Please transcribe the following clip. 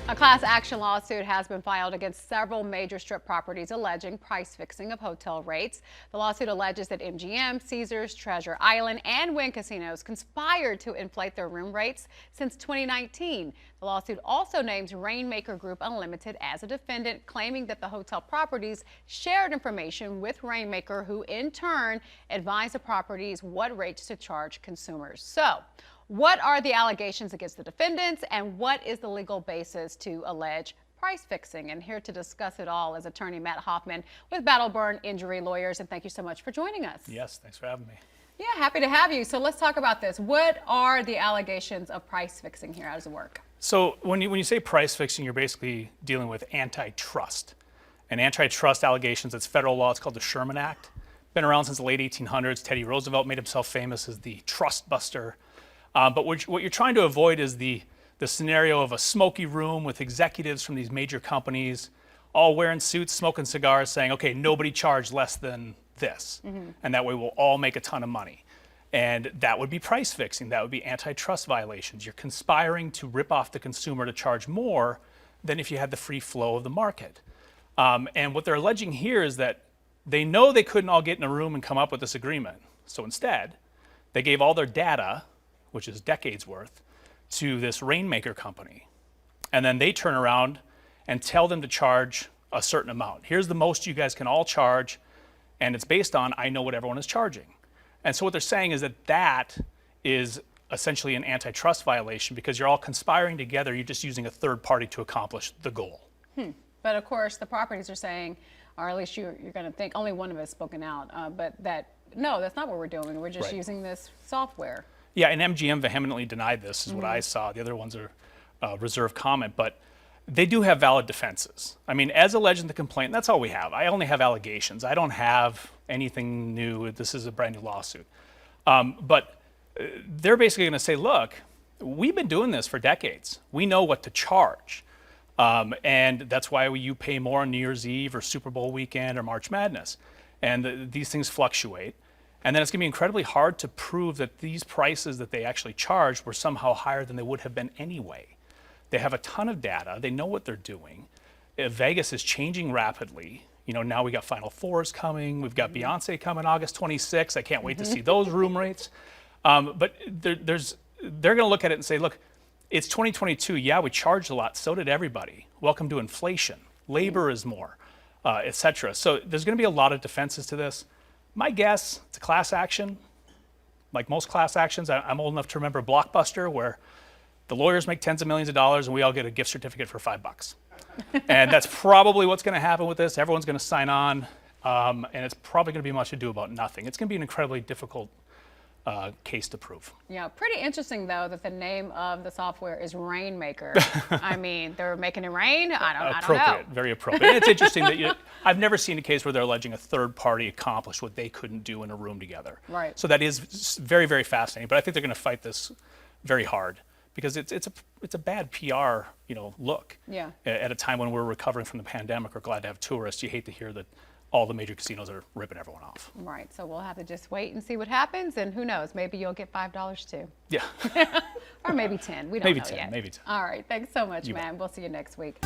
A class action lawsuit has been filed against several major strip properties alleging price fixing of hotel rates. The lawsuit alleges that MGM, Caesars, Treasure Island, and Wynn casinos conspired to inflate their room rates since 2019. The lawsuit also names Rainmaker Group Unlimited as a defendant, claiming that the hotel properties shared information with Rainmaker, who in turn advised the properties what rates to charge consumers. So, what are the allegations against the defendants, and what is the legal basis to allege price fixing? And here to discuss it all is attorney Matt Hoffmann with Battle Burn Injury Lawyers. And thank you so much for joining us. Yes, thanks for having me. Yeah, happy to have you. So let's talk about this. What are the allegations of price fixing here? How does it work? So when you say price fixing, you're basically dealing with antitrust. And antitrust allegations, it's federal law. It's called the Sherman Act. Been around since the late 1800s. Teddy Roosevelt made himself famous as the trust buster. But what you're trying to avoid is the scenario of a smoky room with executives from these major companies all wearing suits, smoking cigars, saying, okay, nobody charged less than this. And that way we'll all make a ton of money. And that would be price fixing. That would be antitrust violations. You're conspiring to rip off the consumer to charge more than if you had the free flow of the market. And what they're alleging here is that they know they couldn't all get in a room and come up with this agreement. So instead, they gave all their data, which is decades worth, to this Rainmaker company. And then they turn around and tell them to charge a certain amount. Here's the most you guys can all charge, and it's based on, I know what everyone is charging. And so what they're saying is that that is essentially an antitrust violation because you're all conspiring together, you're just using a third party to accomplish the goal. But of course, the properties are saying, or at least you're going to think, only one of us spoken out, but that, no, that's not what we're doing. We're just using this software. Yeah, and MGM vehemently denied this, is what I saw. The other ones are reserved comment, but they do have valid defenses. I mean, as alleged in the complaint, that's all we have. I only have allegations. I don't have anything new. This is a brand new lawsuit. But they're basically going to say, look, we've been doing this for decades. We know what to charge. And that's why you pay more on New Year's Eve or Super Bowl weekend or March Madness. And these things fluctuate. And then it's going to be incredibly hard to prove that these prices that they actually charged were somehow higher than they would have been anyway. They have a ton of data. They know what they're doing. Vegas is changing rapidly. You know, now we got Final Fours coming. We've got Beyonce coming August 26th. I can't wait to see those room rates. But they're going to look at it and say, look, it's 2022. Yeah, we charged a lot. So did everybody. Welcome to inflation. Labor is more, et cetera. So there's going to be a lot of defenses to this. My guess, it's a class action. Like most class actions, I'm old enough to remember Blockbuster, where the lawyers make tens of millions of dollars and we all get a gift certificate for $5. And that's probably what's going to happen with this. Everyone's going to sign on, and it's probably going to be much ado about nothing. It's going to be an incredibly difficult case to prove. Yeah, pretty interesting though that the name of the software is Rainmaker. I mean, they're making it rain. I don't know. Very appropriate. And it's interesting that I've never seen a case where they're alleging a third party accomplished what they couldn't do in a room together. Right. So that is very, very fascinating. But I think they're going to fight this very hard because it's a bad PR look. Yeah. At a time when we're recovering from the pandemic, we're glad to have tourists. You hate to hear that all the major casinos are ripping everyone off. Right, so we'll have to just wait and see what happens, and who knows, maybe you'll get $5 too. Yeah. Or maybe 10, we don't know yet. Maybe 10. All right, thanks so much, man. We'll see you next week.